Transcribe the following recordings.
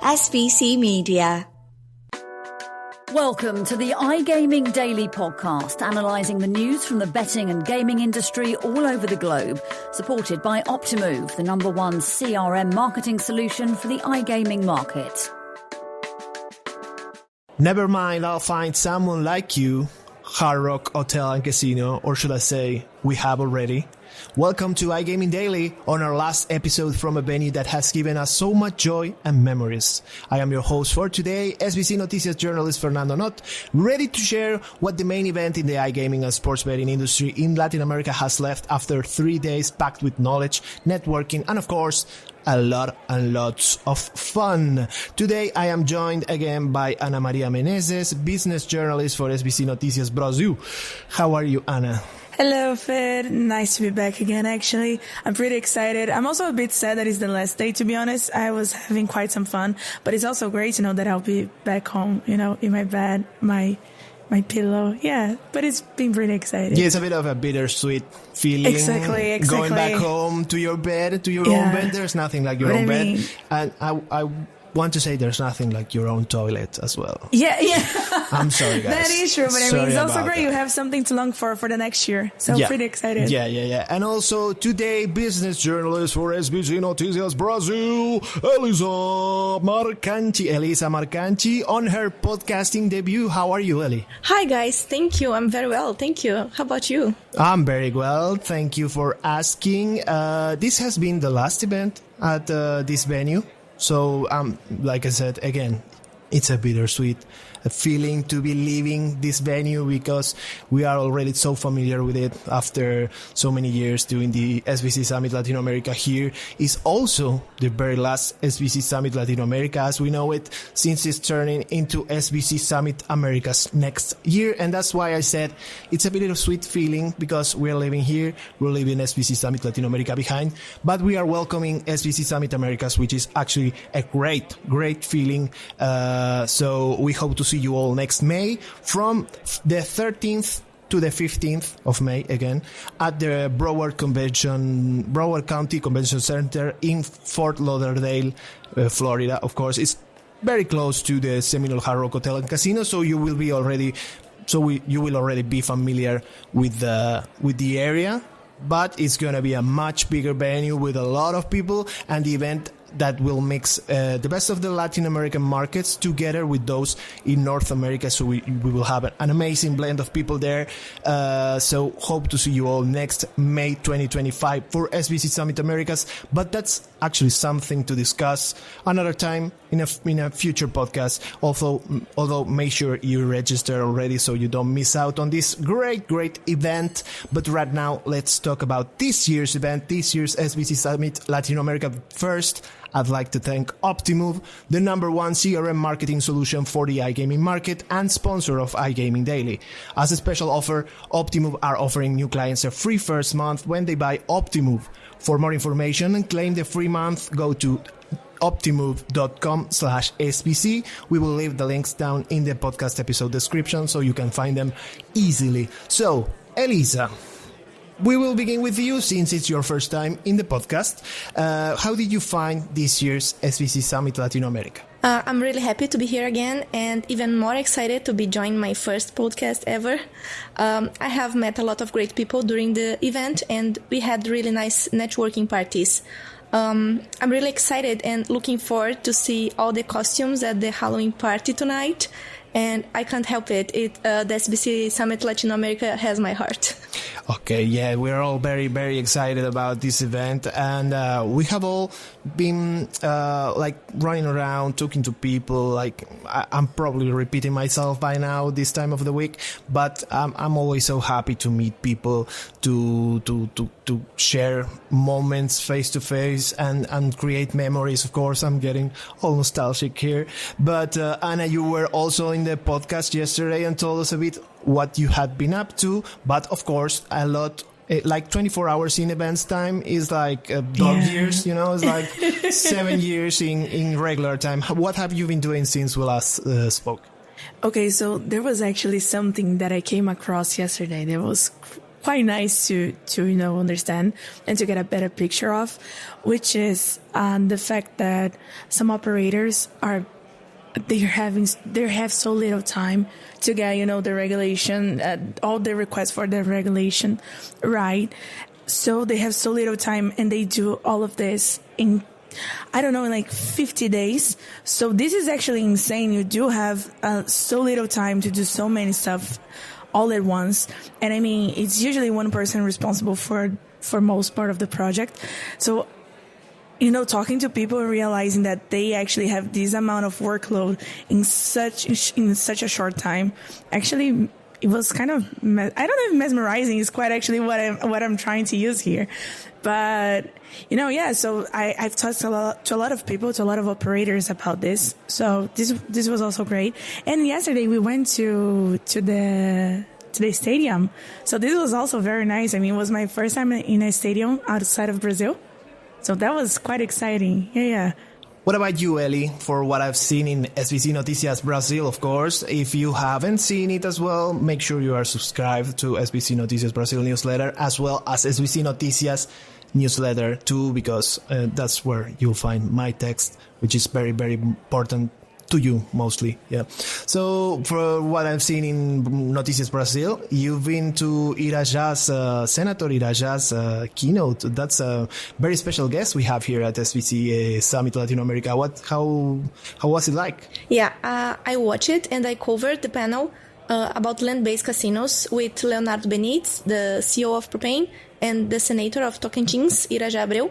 SBC Media. Welcome to the iGaming Daily podcast, analysing the news from the betting and gaming industry all over the globe, supported by Optimove, the #1 CRM marketing solution for the iGaming market. Never mind, I'll find someone like you. Hard Rock Hotel and Casino, or should I say, we have already. Welcome to iGaming Daily on our last episode from a venue that has given us so much joy and memories. I am your host for today, SBC Noticias journalist Fernando Noodt, ready to share what the main event in the iGaming and sports betting industry in Latin America has left after 3 days packed with knowledge, networking, and of course, a lot and lots of fun. Today, I am joined again by Ana Maria Menezes, business journalist for SBC Noticias Brasil. How are you, Ana? Hello, Fed. Nice to be back again, actually. I'm pretty excited. I'm also a bit sad that it's the last day, to be honest. I was having quite some fun, but it's also great to know that I'll be back home, in my bed, my pillow. Yeah, but it's been pretty exciting. Yeah, it's a bit of a bittersweet feeling. Exactly. Going back home to your bed, to your own bed. There's nothing like your own bed. And I want to say there's nothing like your own toilet as well. Yeah. I'm sorry, guys. That is true, but it's also great. You have something to long for the next year. So I'm pretty excited. Yeah. And also today, business journalist for SBC Noticias Brasil, Elisa Marcante on her podcasting debut. How are you, Eli? Hi, guys. Thank you. I'm very well. Thank you. How about you? I'm very well. Thank you for asking. This has been the last event at this venue. So, like I said, again, it's a bittersweet feeling to be leaving this venue because we are already so familiar with it after so many years doing the SBC Summit Latin America. Here is also the very last SBC Summit Latin America as we know it, since it's turning into SBC Summit Americas next year. And that's why I said it's a bit of a sweet feeling because we're living here, we're leaving SBC Summit Latin America behind, but we are welcoming SBC Summit Americas, which is actually a great feeling. So we hope to see you all next May from the 13th to the 15th of May again at the Broward County Convention Center in Fort Lauderdale, Florida. Of course, it's very close to the Seminole Hard Rock Hotel and Casino, so you will already be familiar with the area. But it's gonna be a much bigger venue with a lot of people, and the event that will mix the best of the Latin American markets together with those in North America. So we will have an amazing blend of people there. So hope to see you all next May 2025 for SBC Summit Americas. But that's actually something to discuss another time in a future podcast. Although make sure you register already so you don't miss out on this great event. But right now, let's talk about this year's event, this year's SBC Summit Latin America. First, I'd like to thank Optimove, the #1 CRM marketing solution for the iGaming market and sponsor of iGaming Daily. As a special offer, Optimove are offering new clients a free first month when they buy Optimove. For more information and claim the free month, go to optimove.com/SBC. We will leave the links down in the podcast episode description so you can find them easily. So, Elisa, we will begin with you since it's your first time in the podcast. How did you find this year's SBC Summit Latin America? I'm really happy to be here again and even more excited to be joining my first podcast ever. I have met a lot of great people during the event and we had really nice networking parties. I'm really excited and looking forward to see all the costumes at the Halloween party tonight. And I can't help it. The SBC Summit Latin America has my heart. Okay, yeah, we're all very, very excited about this event. And we have all been running around, talking to people. Like, I'm probably repeating myself by now this time of the week. But I'm always so happy to meet people, to share moments face to face and create memories. Of course, I'm getting all nostalgic here. But Ana, you were also in the podcast yesterday and told us a bit what you had been up to. But of course, a lot, like 24 hours in events time is like dog years, it's like 7 years in regular time. What have you been doing since we last spoke? Okay, so there was actually something that I came across yesterday that was quite nice to understand and to get a better picture of, which is the fact that some operators they have so little time to get the regulation, all the requests for the regulation right. So they have so little time, and they do all of this in, I don't know, in like 50 days. So this is actually insane. You do have so little time to do so many stuff all at once. And I mean, it's usually one person responsible for most part of the project. So, talking to people and realizing that they actually have this amount of workload in such a short time, actually, it was kind of, I don't know if mesmerizing is quite actually what I'm trying to use here. But, yeah, so I've talked to a lot of people, to a lot of operators about this. So this was also great. And yesterday we went to the stadium. So this was also very nice. I mean, it was my first time in a stadium outside of Brazil. So that was quite exciting. Yeah. What about you, Eli? For what I've seen in SBC Noticias Brazil, of course. If you haven't seen it as well, make sure you are subscribed to SBC Noticias Brazil newsletter, as well as SBC Noticias newsletter too, because that's where you'll find my text, which is very, very important to you mostly. Yeah. So for what I've seen in Noticias Brazil, you've been to Iraja's, Senator Iraja's keynote. That's a very special guest we have here at SBC Summit Latinoamerica. How was it like? Yeah, I watched it and I covered the panel about land-based casinos with Leonardo Benítez, the CEO of Propane, and the Senator of Tocantins, Irajá Abreu.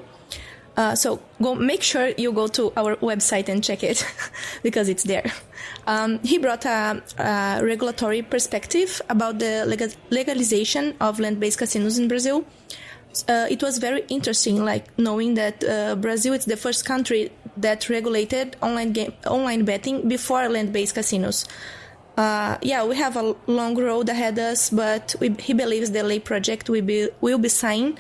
So make sure you go to our website and check it because it's there. He brought a regulatory perspective about the legalization of land-based casinos in Brazil. It was very interesting, like knowing that Brazil is the first country that regulated online betting before land-based casinos. We have a long road ahead of us, but he believes the lay project will be signed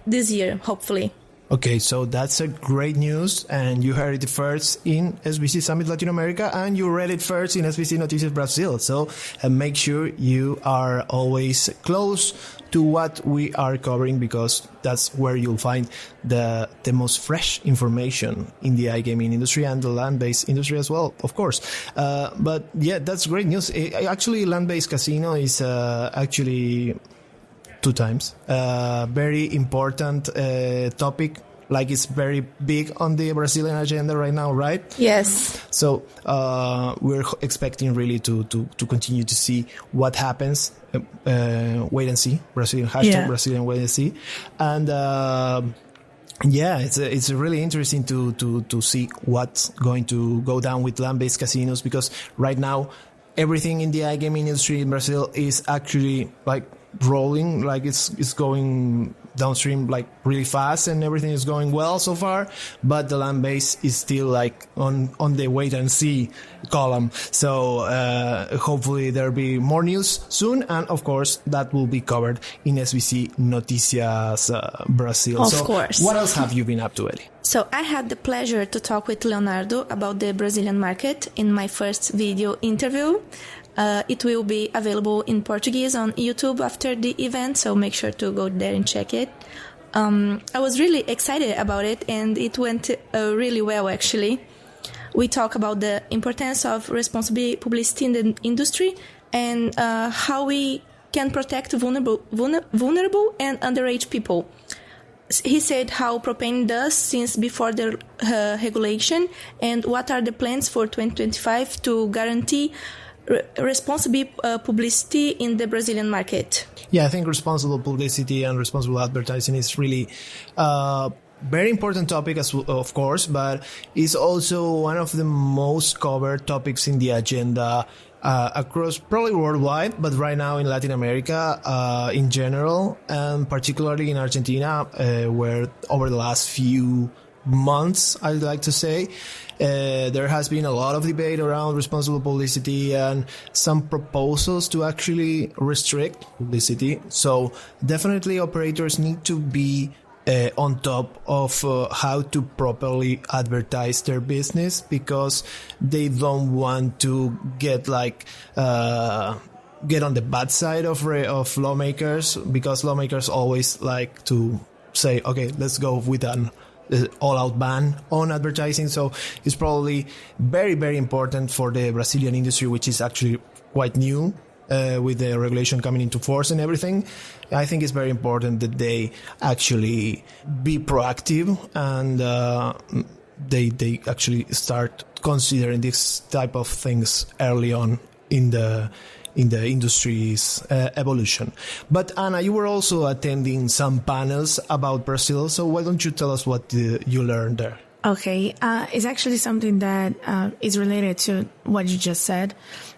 this year, hopefully. Okay, so that's a great news, and you heard it first in SBC Summit Latin America, and you read it first in SBC Noticias Brazil. So make sure you are always close to what we are covering, because that's where you'll find the most fresh information in the iGaming industry and the land-based industry as well, of course. But yeah, that's great news. Actually, land-based casino is actually 2 times. Very important topic, like it's very big on the Brazilian agenda right now, right? Yes. So we're expecting really to continue to see what happens. Wait and see. Brazilian hashtag Brazilian wait and see. And it's really interesting to see what's going to go down with land-based casinos, because right now everything in the iGaming industry in Brazil is actually like rolling, like it's going downstream like really fast, and everything is going well so far, but the land base is still like on the wait and see column. So hopefully there'll be more news soon, and of course that will be covered in SBC Noticias Brazil. Of course. What else have you been up to, Eli? So I had the pleasure to talk with Leonardo about the Brazilian market in my first video interview. It will be available in Portuguese on YouTube after the event, so make sure to go there and check it. I was really excited about it, and it went really well, actually. We talk about the importance of responsible publicity in the industry and how we can protect vulnerable and underage people. He said how Propane does since before the regulation, and what are the plans for 2025 to guarantee responsible publicity in the Brazilian market. Yeah, I think responsible publicity and responsible advertising is really very important topic, of course, but it's also one of the most covered topics in the agenda across probably worldwide, but right now in Latin America in general, and particularly in Argentina, where over the last few months, I'd like to say, there has been a lot of debate around responsible publicity and some proposals to actually restrict publicity. So definitely operators need to be on top of how to properly advertise their business, because they don't want to get like get on the bad side of lawmakers, because lawmakers always like to say, okay, let's go with an all-out ban on advertising. So it's probably very, very important for the Brazilian industry, which is actually quite new, with the regulation coming into force and everything. I think it's very important that they actually be proactive and they actually start considering this type of things early on in the industry's evolution. But Anna, you were also attending some panels about Brazil, so why don't you tell us what you learned there? Okay, it's actually something that is related to what you just said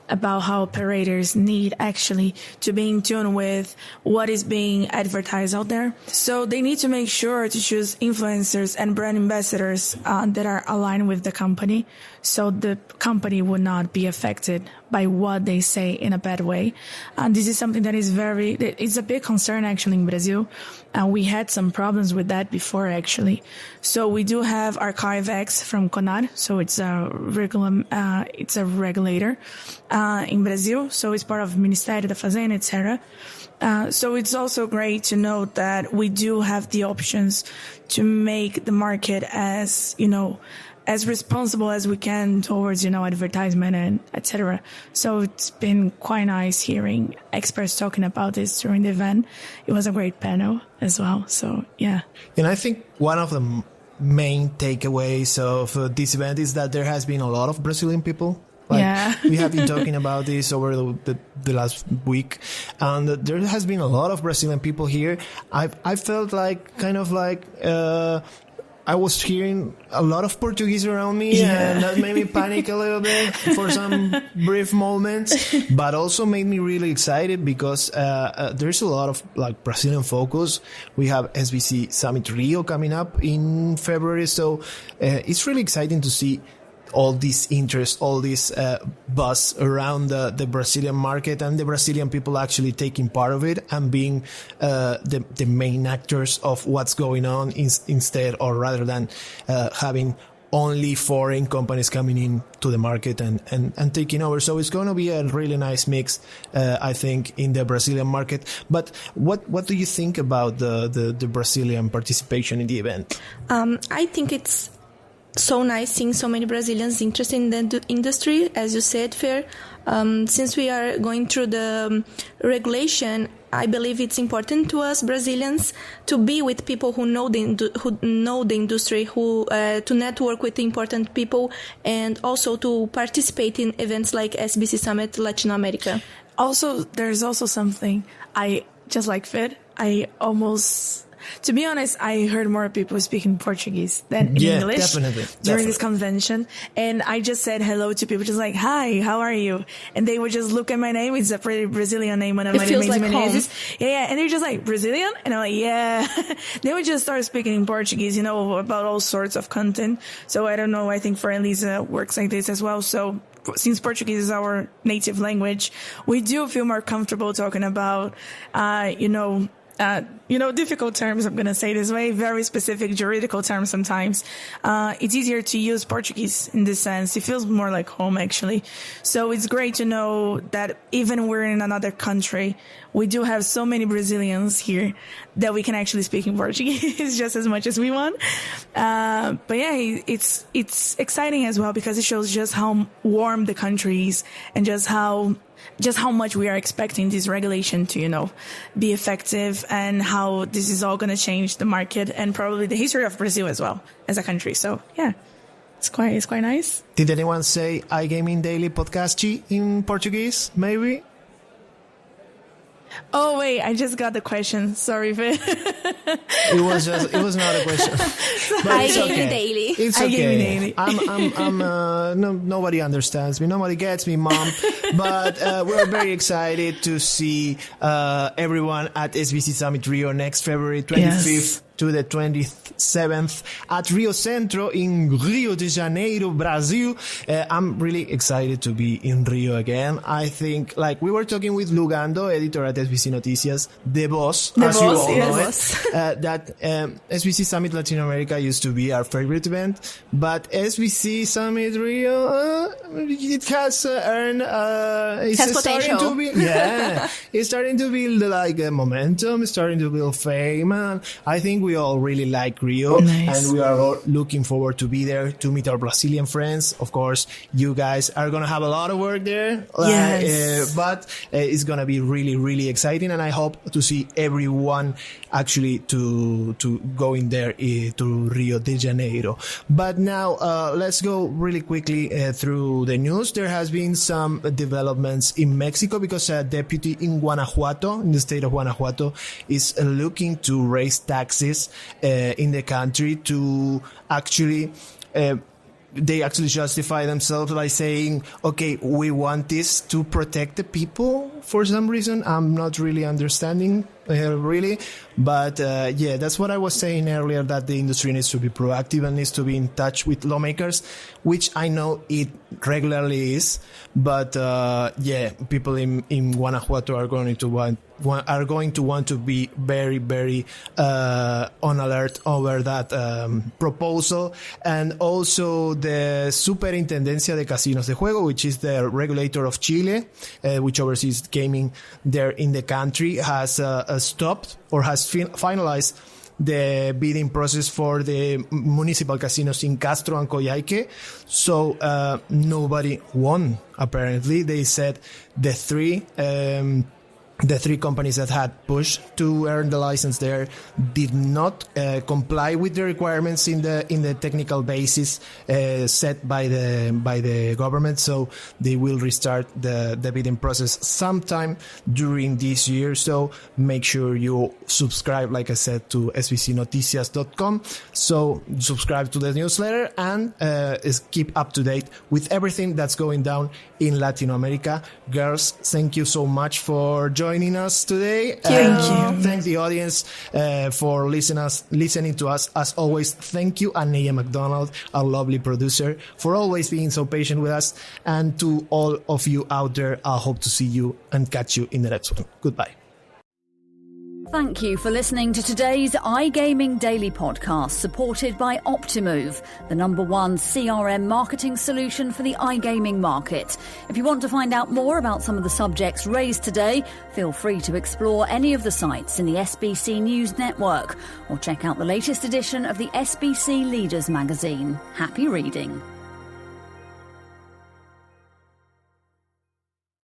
about how operators need actually to be in tune with what is being advertised out there. So they need to make sure to choose influencers and brand ambassadors that are aligned with the company, so the company would not be affected by what they say in a bad way. And this is something that is it's a big concern actually in Brazil. And we had some problems with that before actually. So we do have Archive X from CONAR. So it's a regulator in Brazil. So it's part of Ministério da Fazenda, etc. So it's also great to note that we do have the options to make the market as responsible as we can towards, advertisement and etc. So it's been quite nice hearing experts talking about this during the event. It was a great panel as well. So, yeah. And I think one of the main takeaways of this event is that there has been a lot of Brazilian people. We have been talking about this over the last week, and there has been a lot of Brazilian people here. I felt I was hearing a lot of Portuguese around me, and that made me panic a little bit for some brief moments, but also made me really excited because there's a lot of Brazilian focus. We have SBC Summit Rio coming up in February, so it's really exciting to see all this interest, all this buzz around the Brazilian market, and the Brazilian people actually taking part of it and being the main actors of what's going on instead, or rather than having only foreign companies coming in to the market and taking over. So it's going to be a really nice mix, I think, in the Brazilian market. But what do you think about the Brazilian participation in the event? I think it's so nice seeing so many Brazilians interested in the industry, as you said, Fer. Since we are going through the regulation, I believe it's important to us Brazilians to be with people who know the industry, to network with important people, and also to participate in events like SBC Summit Latinoamerica. Also, there's also something I just like Fer. To be honest, I heard more people speaking Portuguese than in English during this convention. And I just said hello to people, just like, hi, how are you? And they would just look at my name. It's a pretty Brazilian name. One of my names is Menezes. Yeah. And they're just like, Brazilian? And I'm like, yeah. They would just start speaking in Portuguese, about all sorts of content. So I don't know. I think for Elisa works like this as well. So since Portuguese is our native language, we do feel more comfortable talking about, difficult terms, I'm going to say this way, very specific juridical terms sometimes. It's easier to use Portuguese in this sense. It feels more like home, actually. So it's great to know that even we're in another country, we do have so many Brazilians here that we can actually speak in Portuguese just as much as we want. But yeah, it's exciting as well because it shows just how warm the country is and just how much we are expecting this regulation to, be effective, and how this is all going to change the market and probably the history of Brazil as well as a country. So yeah, it's quite nice. Did anyone say iGaming Daily Podcast in Portuguese? Maybe. Oh wait, I just got the question. Sorry, Vin. It was not a question. I gave you daily. It's okay. Nobody understands me. Nobody gets me, Mom. But we're very excited to see everyone at SBC Summit Rio next February 25th to the 27th at Rio Centro in Rio de Janeiro, Brazil. I'm really excited to be in Rio again. I think, like we were talking with Lugando, editor at SBC Noticias, the boss, as you all know it, that SBC Summit Latin America used to be our favorite event, but SBC Summit Rio, it has earned, it's starting to be, it's starting to build like momentum, it's starting to build fame, and I think we all really like Rio, and we are all looking forward to be there to meet our Brazilian friends. Of course, you guys are gonna have a lot of work there, but it's gonna be really, really exciting, and I hope to see everyone actually to go in there to Rio de Janeiro. But now let's go really quickly through the news. There has been some developments in Mexico because a deputy in Guanajuato, in the state of Guanajuato, is looking to raise taxes in the country to actually they actually justify themselves by saying, okay, we want this to protect the people for some reason. I'm not really understanding really, but that's what I was saying earlier, that the industry needs to be proactive and needs to be in touch with lawmakers, which I know it regularly is, but people in Guanajuato are going to want to be very, very on alert over that proposal. And also the Superintendencia de Casinos de Juego, which is the regulator of Chile, which oversees gaming there in the country, has stopped or has finalized the bidding process for the municipal casinos in Castro and Coyhaique. So nobody won, apparently. They said the three companies that had pushed to earn the license there did not comply with the requirements in the technical basis set by the government. So they will restart the bidding process sometime during this year. So make sure you subscribe, like I said, to sbcnoticias.com. So subscribe to the newsletter and keep up to date with everything that's going down in Latin America. Girls, thank you so much for joining us today. Thank you. Thank the audience for listening to us. As always, thank you, Anaya McDonald, our lovely producer, for always being so patient with us. And to all of you out there, I hope to see you and catch you in the next one. Goodbye. Thank you for listening to today's iGaming Daily podcast, supported by Optimove, the #1 CRM marketing solution for the iGaming market. If you want to find out more about some of the subjects raised today, feel free to explore any of the sites in the SBC News Network or check out the latest edition of the SBC Leaders magazine. Happy reading.